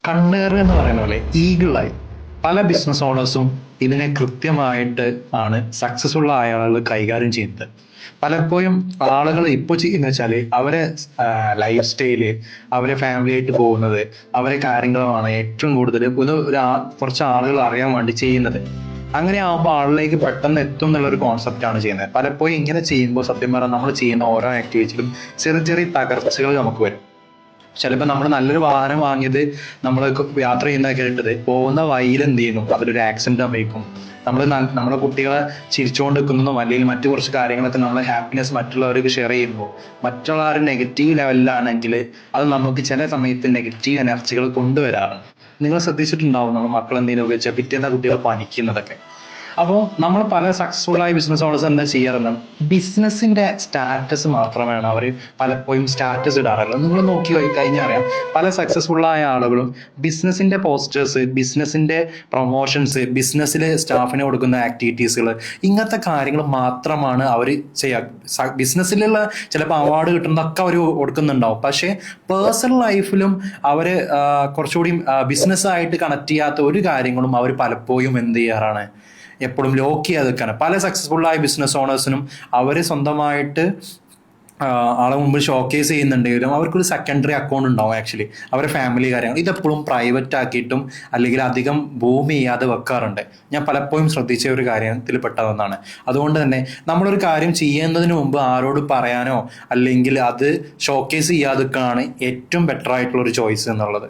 കണ്ണേറ് എന്ന് പറയുന്ന പോലെ ഈഗിളായി പല ബിസിനസ് ഓണേഴ്സും ഇതിനെ കൃത്യമായിട്ട് ആണ് സക്സസ്ഫുൾ ആയ ആളുകൾ കൈകാര്യം ചെയ്യുന്നത്. പലപ്പോഴും ആളുകൾ ഇപ്പോൾ ചെയ്യുന്ന വെച്ചാല് അവരെ ലൈഫ് സ്റ്റൈല്, അവരെ ഫാമിലി ആയിട്ട് പോകുന്നത്, അവരെ കാര്യങ്ങളുമാണ് ഏറ്റവും കൂടുതൽ കുറച്ച് ആളുകൾ അറിയാൻ വേണ്ടി ചെയ്യുന്നത്. അങ്ങനെ ആകുമ്പോൾ ആളിലേക്ക് പെട്ടെന്ന് എത്തും എന്നുള്ള ഒരു കോൺസെപ്റ്റ് ആണ് ചെയ്യുന്നത്. പലപ്പോഴും ഇങ്ങനെ ചെയ്യുമ്പോൾ സത്യം പറഞ്ഞാൽ നമ്മൾ ചെയ്യുന്ന ഓരോ ആക്ടിവിറ്റിയിലും ചെറിയ ചെറിയ തകർച്ചകൾ നമുക്ക് വരും. ചിലപ്പോൾ നമ്മൾ നല്ലൊരു വാഹനം വാങ്ങിയത് നമ്മൾ യാത്ര ചെയ്യുന്ന കേട്ടത് പോകുന്ന വഴിയിൽ എന്ത് ചെയ്യുന്നു, അതിലൊരു ആക്സിഡന്റ് സംഭവിക്കും. നമ്മുടെ കുട്ടികളെ ചിരിച്ചുകൊണ്ട് നിൽക്കുന്നതും അല്ലെങ്കിൽ മറ്റു കുറച്ച് കാര്യങ്ങളൊക്കെ നമ്മളെ ഹാപ്പിനെസ് മറ്റുള്ളവർക്ക് ഷെയർ ചെയ്യുമ്പോൾ മറ്റുള്ള ഒരു നെഗറ്റീവ് ലെവലിലാണെങ്കിൽ അത് നമുക്ക് ചില സമയത്ത് നെഗറ്റീവ് എനർജികൾ കൊണ്ടുവരാറുണ്ട്. നിങ്ങൾ ശ്രദ്ധിച്ചിട്ടുണ്ടാവും, നമ്മൾ മക്കൾ എന്തെങ്കിലും ഉപയോഗിച്ചാൽ പിറ്റേന്ന കുട്ടികൾ പനിക്കുന്നതൊക്കെ. അപ്പോൾ നമ്മൾ പല സക്സസ്ഫുൾ ആയ ബിസിനസ് ഓണേഴ്സ് എന്താ ചെയ്യാറുണ്ട്, ബിസിനസിന്റെ സ്റ്റാറ്റസ് മാത്രമാണ് അവർ പലപ്പോഴും സ്റ്റാറ്റസ് ഇടാറുള്ളത്. നിങ്ങൾ നോക്കി കഴിഞ്ഞാൽ അറിയാം, പല സക്സസ്ഫുൾ ആയ ആളുകളും ബിസിനസിന്റെ പോസ്റ്റേഴ്സ്, ബിസിനസിന്റെ പ്രൊമോഷൻസ്, ബിസിനസ്സിലെ സ്റ്റാഫിന് കൊടുക്കുന്ന ആക്ടിവിറ്റീസുകൾ, ഇങ്ങനത്തെ കാര്യങ്ങൾ മാത്രമാണ് അവർ ചെയ്യുക. ബിസിനസ്സിലുള്ള ചിലപ്പോൾ അവാർഡ് കിട്ടുന്നതൊക്കെ അവർ കൊടുക്കുന്നുണ്ടാവും, പക്ഷേ പേഴ്സണൽ ലൈഫിലും അവർ കുറച്ചുകൂടി ബിസിനസ്സായിട്ട് കണക്ട് ചെയ്യാത്ത ഒരു കാര്യങ്ങളും അവർ പലപ്പോഴും എന്ത് ചെയ്യാറാണ്, എപ്പോഴും ലോക്ക് ചെയ്യാതെ വെക്കാണ്. പല സക്സസ്ഫുൾ ആയ ബിസിനസ് ഓണേഴ്സിനും അവർ സ്വന്തമായിട്ട് ആളെ മുമ്പിൽ ഷോക്കേസ് ചെയ്യുന്നുണ്ടെങ്കിലും അവർക്കൊരു സെക്കൻഡറി അക്കൗണ്ട് ഉണ്ടാവും. ആക്ച്വലി അവരുടെ ഫാമിലി കാര്യങ്ങൾ ഇതെപ്പോഴും പ്രൈവറ്റ് ആക്കിയിട്ടും അല്ലെങ്കിൽ അധികം ബൂം ചെയ്യാതെ വെക്കാറുണ്ട്. ഞാൻ പലപ്പോഴും ശ്രദ്ധിച്ച ഒരു കാര്യത്തിൽ പെട്ടതെന്നാണ്. അതുകൊണ്ട് തന്നെ നമ്മളൊരു കാര്യം ചെയ്യുന്നതിന് മുമ്പ് ആരോട് പറയാനോ അല്ലെങ്കിൽ അത് ഷോക്കേസ് ചെയ്യാതെ വെക്കാനാണ് ഏറ്റവും ബെറ്റർ ആയിട്ടുള്ള ഒരു ചോയ്സ് എന്നുള്ളത്.